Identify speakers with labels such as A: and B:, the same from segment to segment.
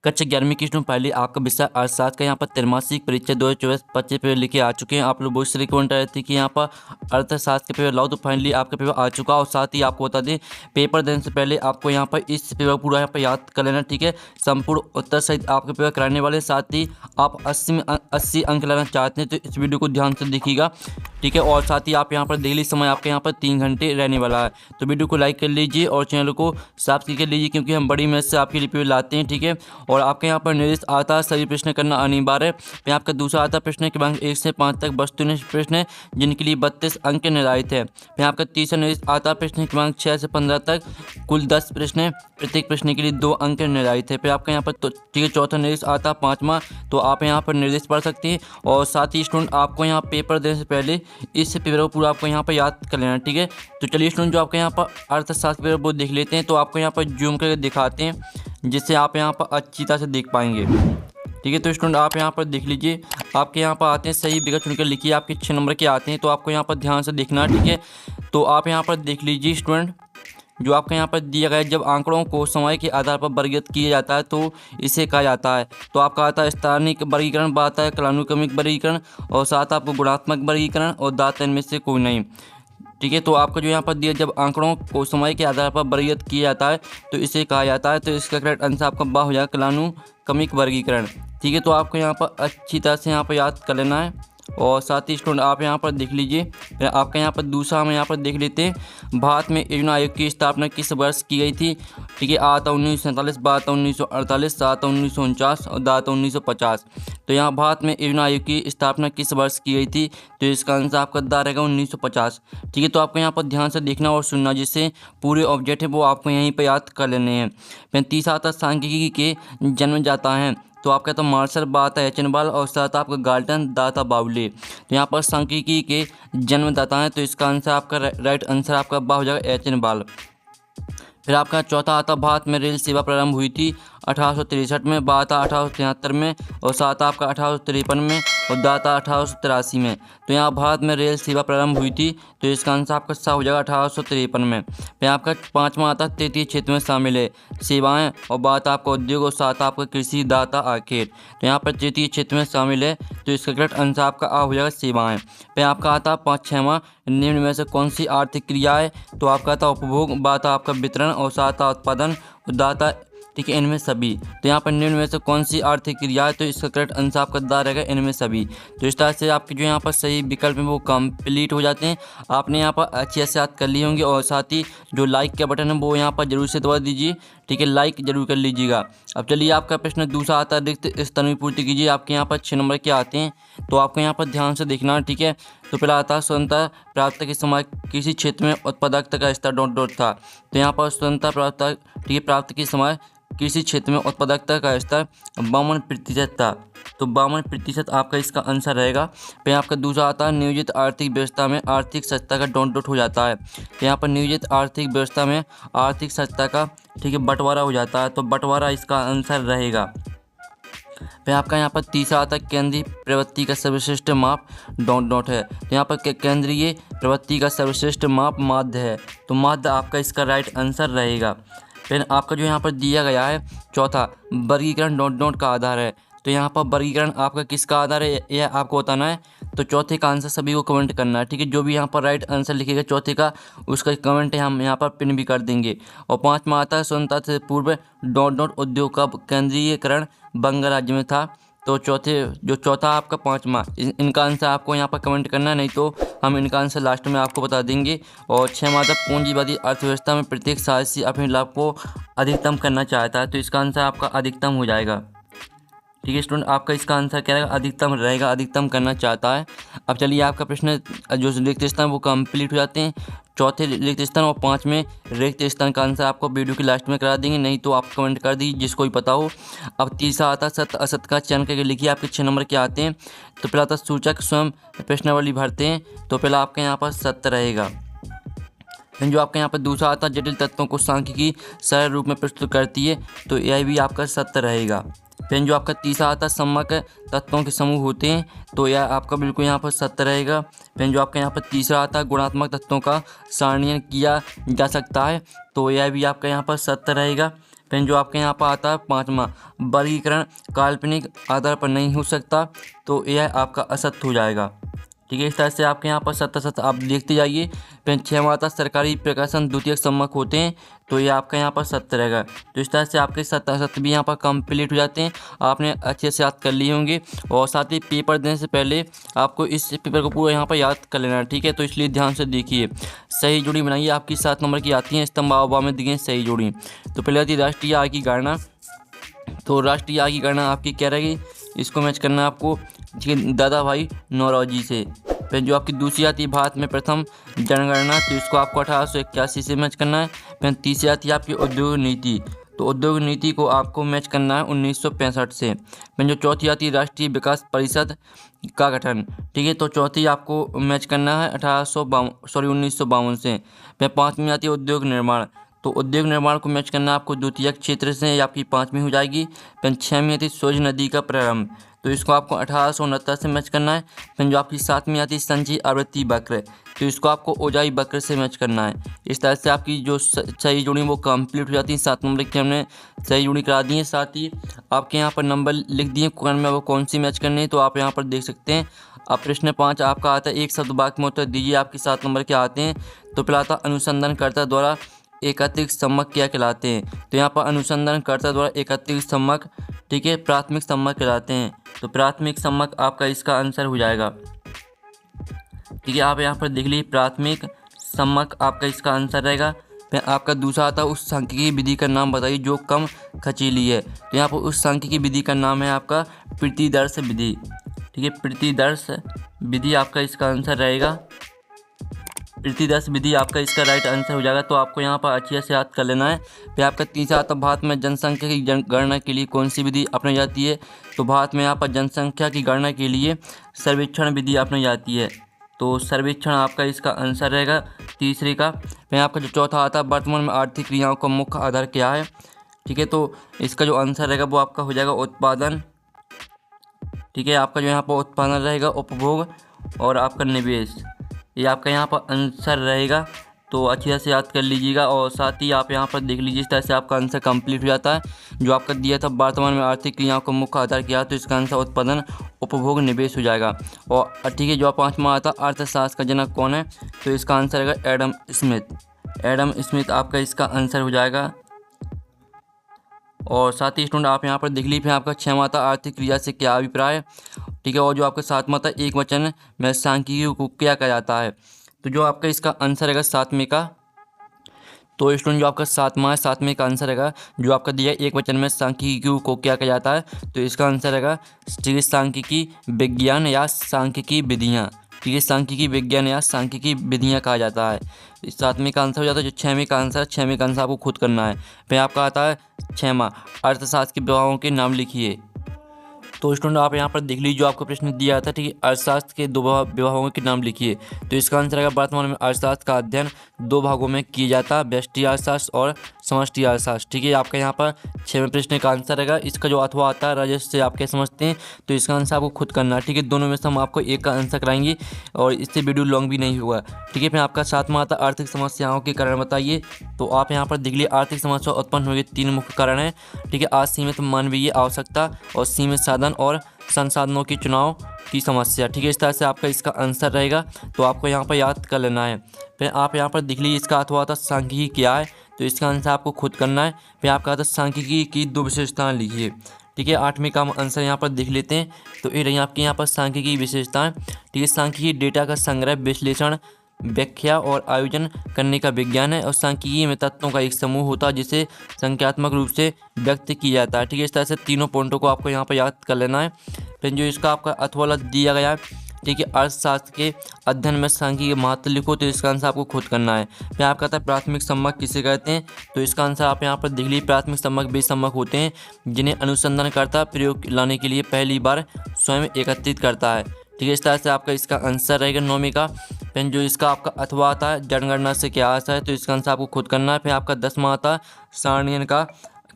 A: कक्षा 11वीं की स्टूडेंट पहले आपका विषय अर्थशास्त्र का यहाँ पर त्रैमासिक परीक्षा 2024-25 पेपर लेके आ चुके हैं। आप लोग बहुत सारे कमेंट आए थे कि यहाँ पर अर्थशास्त्र के पेपर लाओ, तो फाइनली आपका पेपर आ चुका। और साथ ही आपको बता दें, पेपर देने से पहले आपको यहाँ पर इस पेपर पूरा यहाँ पर याद कर लेना, ठीक है। संपूर्ण उत्तर सहित आपके पेपर कराने वाले, साथ ही आप 80 अंक लाना चाहते हैं तो इस वीडियो को ध्यान से देखिएगा, ठीक है। और साथ ही आप यहाँ पर डेली समय आपके यहाँ पर 3 घंटे रहने वाला है, तो वीडियो को लाइक कर लीजिए और चैनल को सब्सक्राइब कर लीजिए, क्योंकि हम बड़ी मेहनत से आपके लिए पेपर लाते हैं, ठीक है। और आपके यहाँ पर निर्देश आता है सभी प्रश्न करना अनिवार्य है। फिर आपका दूसरा आता है प्रश्न क्रमांक 1 से 5 तक वस्तुनिष्ठ प्रश्न है, जिनके लिए 32 अंक निर्धारित है। फिर आपका तीसरा निर्देश आता है प्रश्न क्रमांक 6 से 15 तक, कुल 10 प्रश्न है, प्रत्येक प्रश्न के लिए 2 अंक निर्धारित है। फिर आपका यहाँ पर ठीक है चौथा निर्देश आता है 5वां, तो आप यहाँ पर निर्देश पढ़ सकते हैं। और साथ ही स्टूडेंट आपको यहाँ पेपर देने से पहले इस पेपर को पूरा आपको यहाँ पर याद कर लेना, ठीक है। तो चलिए स्टूडेंट, जो आपके यहाँ पर अर्थशास्त्र पेपर वो देख लेते हैं। तो आपको यहाँ पर जूम करके दिखाते हैं, जिससे आप यहाँ पर अच्छी तरह से देख पाएंगे, ठीक है। तो स्टूडेंट आप यहाँ पर देख लीजिए, आपके यहाँ पर आते हैं सही विकल्प चुनकर लिखिए, आपके 6 नंबर के आते हैं, तो आपको यहाँ पर ध्यान से देखना, ठीक है। तो आप यहाँ पर देख लीजिए स्टूडेंट, जो आपके यहाँ पर दिया गया है, जब आंकड़ों को समय के आधार पर वर्गीकृत किया जाता है तो इसे कहा जाता है। तो आपका आता है स्थानिक वर्गीकरण, बात है कालानुक्रमिक वर्गीकरण, और साथ आपको गुणात्मक वर्गीकरण, और दाता इनमें से कोई नहीं, ठीक है। तो आपको जो यहाँ पर दिया, जब आंकड़ों को समय के आधार पर वर्गीकृत किया जाता है तो इसे कहा जाता है। तो इसका करेक्ट आंसर आपका बा हो जाएगा कालानुक्रमिक वर्गीकरण, ठीक है। तो आपको यहाँ पर अच्छी तरह से यहाँ पर याद कर लेना है। और साथ ही स्टूडेंट आप यहाँ पर देख लीजिए, फिर आपका यहाँ पर दूसरा हम यहाँ पर देख लेते हैं, भारत में योजना आयोग की स्थापना किस वर्ष की गई थी, ठीक है। आ था 1947, बा था 1948, सा था 1949 और दा था 1950। तो यहाँ भारत में योजना आयोग की स्थापना किस वर्ष की गई थी, तो इसका आंसर आपका दा रहेगा 1950, ठीक है। तो आपको यहाँ पर ध्यान से देखना और सुनना, जिससे पूरे ऑब्जेक्ट है वो आपको यहीं पर याद कर लेने हैं। फिर तीसरा आता सांख्यिकी के जन्मदाता हैं, तो आपका तो मार्शल, बात है एचनबाल, और साथ आपका गाल्टन, दाता बाउले। तो यहाँ पर सांख्यिकी के जन्मदाता हैं, तो इसका आंसर आपका राइट आंसर आपका बा हो जाएगा एचनबाल। फिर आपका चौथा आता, भारत में रेल सेवा प्रारंभ हुई थी 1863 में, बा था 1873 में, और साथ आपका 1853 में, और दा था 1883 में। तो यहाँ भारत में रेल सेवा प्रारंभ हुई थी, तो इसका आंसर आपका सा हो जाएगा 1853 में। फिर आपका पाँचवा आता, तृतीय क्षेत्र में शामिल है सेवाएं, और बात आपका उद्योग, और साथ आपका कृषि, दाता आखेट। तो यहाँ पर तृतीय क्षेत्र में शामिल है, तो इसका करेक्ट आंसर आपका आ हो जाएगा सेवाएं। फिर आपका आता 5वां, निम्न में से कौन सी आर्थिक क्रिया है, तो आपका था उपभोग, बात आपका वितरण, और साथ उत्पादन, और दाता, ठीक है, इनमें सभी। तो यहाँ पर निम्न में से कौन सी आर्थिक क्रिया है, तो इसका करेक्ट आंसर आपका दा रहेगा इनमें सभी। तो इस तरह से आपके जो यहाँ पर सही विकल्प हैं वो कंप्लीट हो जाते हैं। आपने यहाँ पर अच्छे से याद कर लिए होंगे, और साथ ही जो लाइक का बटन है वो यहाँ पर जरूर से दबा दीजिए, ठीक है, लाइक जरूर कर लीजिएगा। अब चलिए आपका प्रश्न दूसरा आता है, रिक्त स्थान की पूर्ति कीजिए। आपके यहाँ पर 6 नंबर के आते हैं, तो आपको यहाँ पर ध्यान से देखना, ठीक है। तो पहला आता है स्वतंत्रता प्राप्त के समय किसी क्षेत्र में उत्पादकता का स्तर डॉट डॉट था। तो यहाँ पर स्वतंत्रता प्राप्त, ठीक है, प्राप्त के समय किसी क्षेत्र में उत्पादकता का स्तर 52% था, तो 52% आपका इसका आंसर रहेगा। फिर आपका दूसरा आता है, नियोजित आर्थिक व्यवस्था में आर्थिक सत्ता का डॉट डॉट हो जाता है। तो यहाँ पर नियोजित आर्थिक व्यवस्था में आर्थिक सत्ता का, ठीक है, बंटवारा हो जाता है, तो बंटवारा इसका आंसर रहेगा। फिर आपका यहाँ पर तीसरा आता है, केंद्रीय प्रवृत्ति का सर्वश्रेष्ठ माप डॉट डॉट है। तो यहाँ पर केंद्रीय प्रवृत्ति का सर्वश्रेष्ठ माप माध्य है, तो माध्य आपका इसका राइट आंसर रहेगा। फिर आपका जो यहाँ पर दिया गया है चौथा, वर्गीकरण डॉट डॉट का आधार है। तो यहाँ पर वर्गीकरण आपका किसका आधार है यह आपको बताना है। तो चौथे का आंसर सभी को कमेंट करना है, ठीक है। जो भी यहाँ पर राइट आंसर लिखेगा चौथे का, उसका कमेंट हम यहाँ पर पिन भी कर देंगे। और पाँचवा आता है, स्वतंत्रता से पूर्व डॉट डॉट उद्योग का केंद्रीयकरण बंग राज्य में था। तो चौथा आपका पाँचवा, इनका आंसर आपको यहाँ पर कमेंट करना है, नहीं तो हम इनका आंसर लास्ट में आपको बता देंगे। और 6वां आता, पूंजीवादी अर्थव्यवस्था में प्रत्येक साहसी अपने लाभ को अधिकतम करना चाहता है। तो इसका आंसर आपका अधिकतम हो जाएगा, ठीक है स्टूडेंट। आपका इसका आंसर क्या रहेगा, अधिकतम रहेगा, अधिकतम करना चाहता है। अब चलिए आपका प्रश्न जो रिक्त स्थान वो कंप्लीट हो जाते हैं। चौथे रिक्त स्थान और 5वें रिक्त स्थान का आंसर आपको वीडियो के लास्ट में करा देंगे, नहीं तो आप कमेंट कर दीजिए जिसको भी पता हो। अब तीसरा आता है, सत्य असत्य का चयन करके लिखिए। आपके 6 नंबर के आते हैं। तो पहला आता है, सूचक स्वयं प्रश्नावली भरते हैं। तो पहला आपके यहाँ पर सत्य रहेगा। फिर जो आपके यहाँ पर दूसरा आता है, जटिल तत्वों को सांख्यिकी सरल रूप में प्रस्तुत करती है। तो यह भी आपका सत्य रहेगा। फिर जो आपका तीसरा आता है, सम्यक तत्वों के समूह होते हैं। तो यह आपका बिल्कुल यहाँ पर सत्य रहेगा। फिर जो आपका यहाँ पर तीसरा आता है, गुणात्मक तत्वों का सारणीकरण किया जा सकता है। तो यह भी आपका यहाँ पर सत्य रहेगा। फिर जो आपके यहाँ पर आता है 5वां, वर्गीकरण काल्पनिक आधार पर नहीं हो सकता, तो यह आपका असत्य हो जाएगा। ठीक है, इस तरह से आपके यहाँ पर सत्य आप देखते जाइए। फिर 6वां आता सरकारी प्रकाशन द्वितीयक सम्मत होते हैं, तो ये आपका यहाँ पर सत्य रहेगा। तो इस तरह से आपके सत्य भी यहाँ पर कंप्लीट हो जाते हैं। आपने अच्छे से याद कर लिए होंगे, और साथ ही पेपर देने से पहले आपको इस पेपर को पूरा यहाँ पर याद कर लेना है। ठीक है, तो इसलिए ध्यान से देखिए। सही जोड़ी बनाइए, आपकी 7 नंबर की आती है, स्तंभ में दिए सही जोड़ी। तो पहले आती है राष्ट्रीय आय की गणना। तो राष्ट्रीय आय की गणना आपकी क्या रहेगी, इसको मैच करना है आपको दादा भाई नौरोजी से। फिर जो आपकी दूसरी आती है भारत में प्रथम जनगणना, तो इसको आपको 1881 से मैच करना है। फिर तीसरी आती है आपकी उद्योग नीति, तो उद्योग नीति को आपको मैच करना है 1965 से। फिर जो चौथी आती है राष्ट्रीय विकास परिषद का गठन, ठीक है, तो चौथी आपको मैच करना है 1952 से। फिर 5वीं आती है उद्योग निर्माण, तो उद्योग निर्माण को मैच करना आपको द्वितीयक क्षेत्र से, आपकी 5वीं हो जाएगी। फिर 6वीं आती है सोज नदी का प्रारंभ, तो इसको आपको 1869 से मैच करना है। फिर जो आपकी 7वीं आती है संचयी आवृत्ति वक्र, तो इसको आपको ओजाई वक्र से मैच करना है। इस तरह से आपकी जो सही जोड़ी वो कंप्लीट हो जाती है। 7 नंबर की हमने सही जोड़ी करा दी है। साथ ही आपके यहाँ पर नंबर लिख दिए कौन में वो कौन सी मैच करनी है, तो आप यहाँ पर देख सकते हैं। अब प्रश्न 5 आपका आता है, एक शब्द वाक्य में उत्तर दीजिए। आपके 7 नंबर के आते हैं। तो पहला आता अनुसंधानकर्ता द्वारा एकत्रित सम्मक क्या कहलाते हैं, तो यहाँ पर अनुसंधानकर्ता द्वारा एकत्रित सम्मक, ठीक है, प्राथमिक सम्मक कहलाते हैं। तो प्राथमिक सम्मक आपका इसका आंसर हो जाएगा। ठीक है, आप यहाँ पर देख लीजिए, प्राथमिक सम्मक आपका इसका आंसर रहेगा। फिर आपका दूसरा आता है उस सांख्यिकी विधि का नाम बताइए जो कम खर्चीली है, तो यहाँ पर उस सांख्यिकी विधि का नाम है आपका प्रतिदर्श विधि। ठीक है, प्रतिदर्श विधि आपका इसका आंसर रहेगा। प्रतिदर्श विधि आपका इसका राइट आंसर हो जाएगा। तो आपको यहाँ पर अच्छे से याद कर लेना है। फिर आपका तीसरा आता भारत में जनसंख्या की गणना के लिए कौन सी विधि अपनाई जाती है, तो भारत में यहाँ पर जनसंख्या की गणना के लिए सर्वेक्षण विधि अपनाई जाती है। तो सर्वेक्षण आपका इसका आंसर रहेगा तीसरे का। फिर आपका जो चौथा आता है वर्तमान में आर्थिक क्रियाओं का मुख्य आधार क्या है, ठीक है, तो इसका जो आंसर रहेगा वो आपका हो जाएगा उत्पादन। ठीक है, आपका जो यहाँ पर उत्पादन रहेगा, उपभोग और आपका निवेश, ये आपका यहाँ पर आंसर रहेगा। तो अच्छी तरह से याद कर लीजिएगा। और साथ ही आप यहाँ पर देख लीजिए, इस तरह से आपका आंसर कंप्लीट हो जाता है। जो आपका दिया था वर्तमान में आर्थिक क्रियाओं का मुख्य आधार क्या है, तो इसका आंसर उत्पादन, उपभोग, निवेश हो जाएगा। और ठीक है, जो 5वां आता अर्थशास्त्र का जनक कौन है, तो इसका आंसर रहेगा एडम स्मिथ। एडम स्मिथ आपका इसका आंसर हो जाएगा। और साथ ही स्टूडेंट आप यहाँ पर देख लीजिए, आपका 6वां आता आर्थिक क्रिया से क्या अभिप्राय है। ठीक है, और जो आपका 7वां आता एक वचन में सांख्यिकी को क्या कहा जाता है, तो जो आपका इसका आंसर रहेगा 7वें का। तो स्टूडेंट जो आपका 7वां है, 7वें का आंसर रहेगा जो आपका दिया एक वचन में सांख्यिकी को क्या कहा जाता है, तो इसका आंसर रहेगा सांख्यिकी विज्ञान या सांख्यिकी विधियाँ। ठीक है, सांख्यिकी विज्ञान या सांख्यिकी विधियाँ कहा जाता है। 7वें का आंसर हो जाता है। जो 6वें का आंसर आपको खुद करना है। फिर आपका आता है 6वां अर्थशास्त्र के विभागों के नाम लिखिए। तो स्टूडेंट आप यहाँ पर देख लीजिए, जो आपको प्रश्न दिया था, ठीक है, अर्थशास्त्र के 2 विभागों के नाम लिखिए। तो इसका आंसर रहेगा वर्तमान में अर्थशास्त्र का अध्ययन 2 भागों में किया जाता है, व्यष्टि अर्थशास्त्र और समष्टि अर्थशास्त्र। ठीक है, आपका यहाँ पर 6वें प्रश्न का आंसर रहेगा। इसका जो अथवा आता है राजस्व से आप क्या समझते हैं, तो इसका आंसर आपको खुद करना है। ठीक है, दोनों में से हम आपको एक का आंसर कराएंगे और इससे वीडियो लॉन्ग भी नहीं हुआ। ठीक है, फिर आपका 7वां आता आर्थिक समस्याओं के कारण बताइए। तो आप यहाँ पर देख लीजिए, आर्थिक समस्या उत्पन्न होने के 3 मुख्य कारण हैं। ठीक है, असीमित मानवीय आवश्यकता और सीमित साधन और संसाधनों की चुनाव की समस्या। ठीक है, इस तरह से आपका इसका आंसर रहेगा। तो आपको यहाँ पर याद कर लेना है। फिर आप यहाँ पर देख लीजिए, इसका अथवा आता सांख्यिकी क्या है, तो इसका आंसर आपको खुद करना है। फिर आपका आता सांख्यिकी की 2 विशेषताएं लिखिए। ठीक है, 8वें का हम आंसर यहाँ पर देख लेते हैं। तो ये रही आपकी यहाँ पर सांख्यिकी विशेषताएं। ठीक है, सांख्यिकी डेटा का संग्रह, विश्लेषण, व्याख्या और आयोजन करने का विज्ञान है। और सांख्यिकी में तत्वों का एक समूह होता है जिसे संख्यात्मक रूप से व्यक्त किया जाता है। ठीक है, इस तरह से तीनों पॉइंटों को आपको यहाँ पर याद कर लेना है। फिर जो इसका आपका अथवा दिया गया है, ठीक है, अर्थशास्त्र के अध्ययन में सांख्यिकी महत्व लिखो, तो इसका आंसर आपको खुद करना है। फिर आपका आता है प्राथमिक सम्मक किसे कहते हैं, तो इसका आंसर आप यहाँ पर देख लीजिए, प्राथमिक सम्मक वे सम्मक होते हैं जिन्हें अनुसंधानकर्ता प्रयोग लाने के लिए पहली बार स्वयं एकत्रित करता है। ठीक है, इस तरह से आपका इसका आंसर रहेगा 9वें का। फिर जो इसका आपका अथवा आता है जनगणना से क्या अर्थ है, तो इसका आंसर आपको खुद करना है। फिर आपका 10वां आता है सारणियन का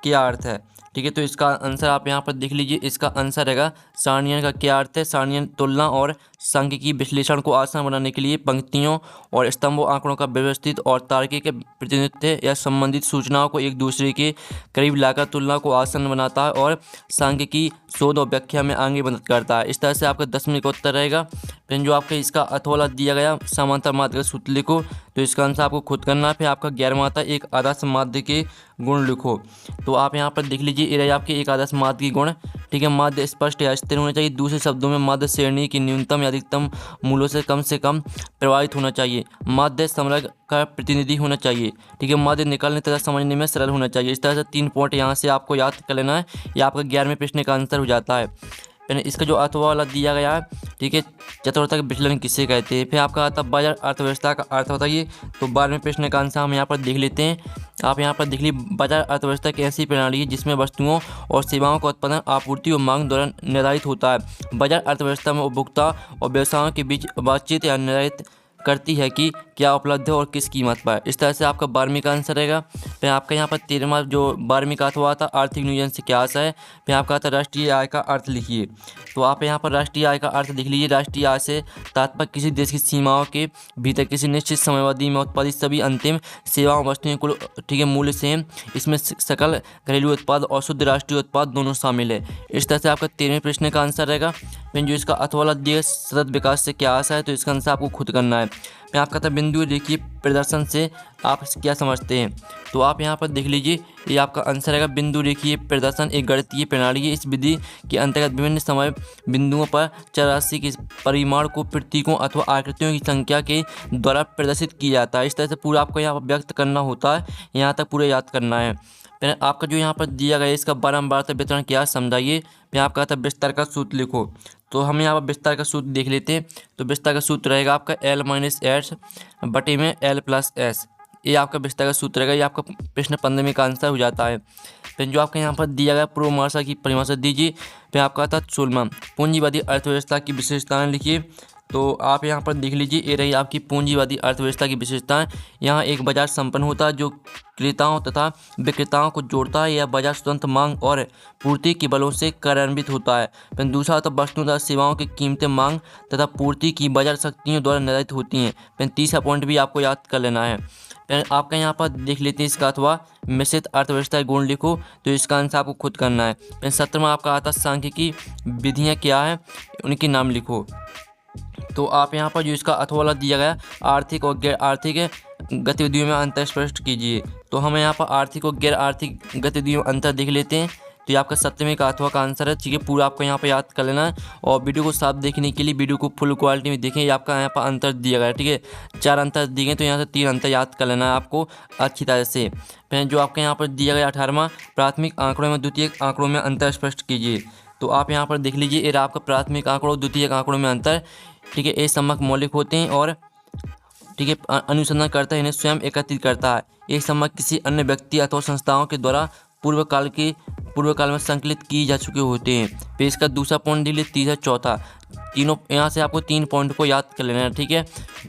A: क्या अर्थ है। ठीक है, तो इसका आंसर आप यहाँ पर देख लीजिए, इसका आंसर रहेगा सारणियन का क्या अर्थ है। सारणियन तुलना और सांख्यिकीय विश्लेषण को आसान बनाने के लिए पंक्तियों और स्तंभों आंकड़ों का व्यवस्थित और तार्किक प्रतिनिधित्व या संबंधित सूचनाओं को एक दूसरे के करीब लाकर तुलना को आसान बनाता है और सांख्यिकीय शोध और व्याख्या में आगे मदद करता है। इस तरह से आपका 10वीं का उत्तर रहेगा। फिर जो आपका इसका अथवाला दिया गया समांतर माध्य का सूत्र लिखो, तो इसका आंसर आपको खुद करना है। फिर आपका 11वां था एक आदर्श माध्य के गुण लिखो, तो आप यहाँ पर देख लीजिए ये रहे आपके एक आदर्श माध्य के गुण। ठीक है, माध्य स्पष्ट या स्थिर होना चाहिए। दूसरे शब्दों में माध्य श्रेणी की न्यूनतम या अधिकतम मूल्यों से कम प्रभावित होना चाहिए। माध्य समग्र का प्रतिनिधि होना चाहिए। ठीक है, माध्य निकालने तथा समझने में सरल होना चाहिए। इस तरह से 3 पॉइंट यहाँ से आपको याद कर लेना है, यह आपका 11वें प्रश्न का आंसर हो जाता है। फिर इसका जो अथवा वाला दिया गया है, ठीक है, चतुर्थक विचलन किसे कहते हैं। फिर आपका आता बाजार अर्थव्यवस्था का अर्थ बताइए, तो 12वें प्रश्न का आंसर हम यहाँ पर देख लेते हैं। आप यहाँ पर देख लीजिए, बाजार अर्थव्यवस्था एक ऐसी प्रणाली है जिसमें वस्तुओं और सेवाओं का उत्पादन आपूर्ति और मांग द्वारा निर्धारित होता है। बाजार अर्थव्यवस्था में उपभोक्ता और व्यवसायों के बीच बातचीत या निर्धारित करती है कि क्या उपलब्ध है और किस कीमत पर। इस तरह से आपका 12वीं का आंसर रहेगा। फिर आपका यहाँ पर 13वां जो 12वीं का अथवा आता आर्थिक नियोजन से क्या आशा है। फिर आपका आता राष्ट्रीय आय का अर्थ लिखिए, तो आप यहाँ पर राष्ट्रीय आय का अर्थ लिख लीजिए। राष्ट्रीय आय से तात्पर्य किसी देश की सीमाओं के भीतर किसी निश्चित समयावधि में उत्पादित सभी अंतिम सेवाओं वस्तुएं कुल, ठीक है, मूल्य से इसमें सकल घरेलू उत्पाद और शुद्ध राष्ट्रीय उत्पाद दोनों शामिल है। इस तरह से आपका 13वें प्रश्न का आंसर रहेगा। फिर जो इसका अथवा दिया सतत विकास से क्या आशा है, तो इसका आंसर आपको खुद करना है। फिर आपका था बिंदु रेखीय प्रदर्शन से आप क्या समझते हैं, तो आप यहाँ पर देख लीजिए ये आपका आंसर रहेगा। बिंदु रेखीय प्रदर्शन एक गणितीय प्रणाली है। इस विधि के अंतर्गत विभिन्न समय बिंदुओं पर चर राशि के परिमाण को प्रतीकों अथवा आकृतियों की संख्या के द्वारा प्रदर्शित किया जाता है। इस तरह से पूरा आपको यहाँ पर व्यक्त करना होता है, यहाँ तक पूरा याद करना है। फिर आपका जो यहाँ पर दिया गया इसका बारंबारता वितरण क्या समझाइए। फिर आपका था विस्तार का सूत्र लिखो, तो हम यहाँ पर विस्तार का सूत्र देख लेते हैं। तो विस्तार का सूत्र रहेगा आपका L-S बटे में L+S, ये आपका विस्तार का सूत्र रहेगा। ये आपका प्रश्न 15वें का आंसर हो जाता है। फिर जो आपका यहाँ पर दिया गया पूर्वमाशा की परिभाषा दीजिए। फिर आपका था 16वां पूंजीवादी अर्थव्यवस्था की विशेषताएं लिखिए, तो आप यहाँ पर देख लीजिए ये रही आपकी पूंजीवादी अर्थव्यवस्था की विशेषताएं। यहाँ एक बाजार संपन्न होता है जो क्रेताओं तथा विक्रेताओं को जोड़ता है। यह बाजार स्वतंत्र मांग और पूर्ति के बलों से कार्यान्वित होता है। फिर दूसरा तो वस्तुओं तथा सेवाओं की कीमतें मांग तथा पूर्ति की बाजार शक्तियों द्वारा निर्धारित होती हैं। फिर तीसरा पॉइंट भी आपको याद कर लेना है। फिर आपका यहाँ पर देख लेते हैं इसका अथवा मिश्रित अर्थव्यवस्था गुण लिखो, तो इसका आंसर आपको खुद करना है। फिर 17वां आपका आता सांख्यिकी विधियाँ क्या है, उनके नाम लिखो, तो आप यहाँ पर जो इसका अथवा दिया गया आर्थिक और गैर आर्थिक गतिविधियों में अंतर स्पष्ट कीजिए। तो हमें यहाँ पर आर्थिक और गैर आर्थिक गतिविधियों में अंतर देख लेते हैं। तो ये आपका 7वें का अथवा का आंसर है। ठीक है, पूरा आपको यहाँ पर याद कर लेना है और वीडियो को साफ देखने के लिए वीडियो को फुल क्वालिटी में देखें। ये आपका यहाँ पर अंतर दिया गया है। ठीक है, 4 अंतर दिए गए, तो यहाँ से 3 अंतर याद कर लेना है आपको अच्छी तरह से। फिर जो आपके यहाँ पर दिया गया 18वां प्राथमिक आंकड़ों में द्वितीयक आंकड़ों में अंतर स्पष्ट कीजिए। तो आप यहाँ पर देख लीजिए ये आपका प्राथमिक आंकड़ों और द्वितीयक आंकड़ों में अंतर। ठीक है, एक सम्मक मौलिक होते हैं और ठीक है अनुसंधान करता है, इन्हें स्वयं एकत्रित करता है। एक सम्मक किसी अन्य व्यक्ति अथवा संस्थाओं के द्वारा पूर्व काल में संकलित किए जा चुके होते हैं। फिर इसका दूसरा पॉइंट देख लीजिए, तीसरा चौथा, तीनों यहाँ से आपको 3 पॉइंट को याद कर लेना है। ठीक है,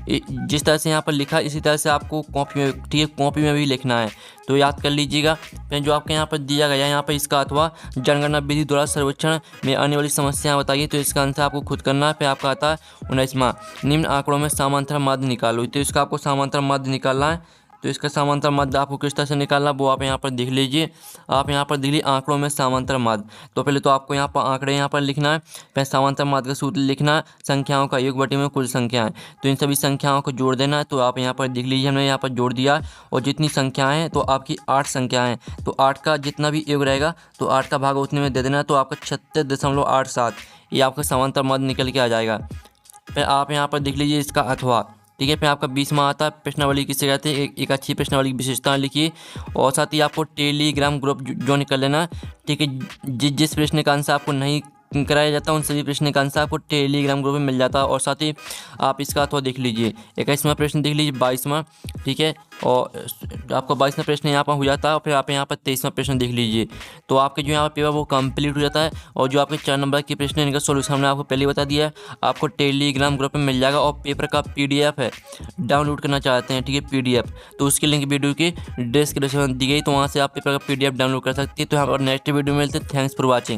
A: जिस तरह से यहाँ पर लिखा इसी तरह से आपको कॉपी में, ठीक है, कॉपी में भी लिखना है, तो याद कर लीजिएगा। फिर जो आपके यहाँ पर दिया गया यहाँ पर इसका अथवा जनगणना विधि द्वारा सर्वेक्षण में आने वाली समस्याएं बताइए, तो इसका आंसर आपको खुद करना है। फिर आपका आता है 19वां निम्न आंकड़ों में समांतर माध्य निकालो, तो इसका आपको समांतर माध्य निकालना है। तो इसका समांतर माध्य आपको किस तरह से निकालना वो आप यहाँ पर देख लीजिए। आप यहाँ पर देख लीजिए आंकड़ों में समांतर माध्य, तो पहले तो आपको यहाँ पर आंकड़े यहाँ पर लिखना है, फिर समांतर माध्य का सूत्र लिखना है, संख्याओं का योग बटे में कुल संख्याएं, तो इन सभी संख्याओं को जोड़ देना है। तो आप यहाँ पर देख लीजिए हमने यहाँ पर जोड़ दिया और जितनी संख्याएँ हैं तो आपकी 8 संख्याएँ, तो 8 का जितना भी योग रहेगा तो 8 का भाग उतने में दे देना है, तो आपका 36.87 ये आपका समांतर माध्य निकल के आ जाएगा। फिर आप यहाँ पर देख लीजिए इसका अथवा। ठीक है, फिर आपका 20वां आता है प्रश्नावली किसे कहते हैं, एक अच्छी प्रश्नावली की विशेषताएं लिखिए और साथ ही आपको टेलीग्राम ग्रुप ज्वाइन कर लेना। ठीक है, जिस प्रश्न का आंसर आपको नहीं कराया जाता उन सभी प्रश्न का आंसर आपको टेलीग्राम ग्रुप में मिल जाता है। और साथ ही आप इसका अथवा देख लीजिए, 21वां प्रश्न देख लीजिए, 22वां, ठीक है, और आपका 22वां प्रश्न यहाँ पर हो जाता है और फिर आप यहाँ पर 23वां प्रश्न देख लीजिए, तो आपके जो यहाँ पर पेपर वो कंप्लीट हो जाता है। और जो आपके 4 नंबर के प्रश्न इनका सोल्यूशन हमने आपको पहले बता दिया है, आपको टेलीग्राम ग्रुप में मिल जाएगा। और पेपर का PDF है, डाउनलोड करना चाहते हैं, ठीक है, PDF, तो उसकी लिंक वीडियो की डिस्क्रिप्शन दी गई, तो वहाँ से आप पेपर का PDF डाउनलोड कर सकते हैं। तो यहाँ पर नेक्स्ट वीडियो में मिलते हैं। Thanks for watching.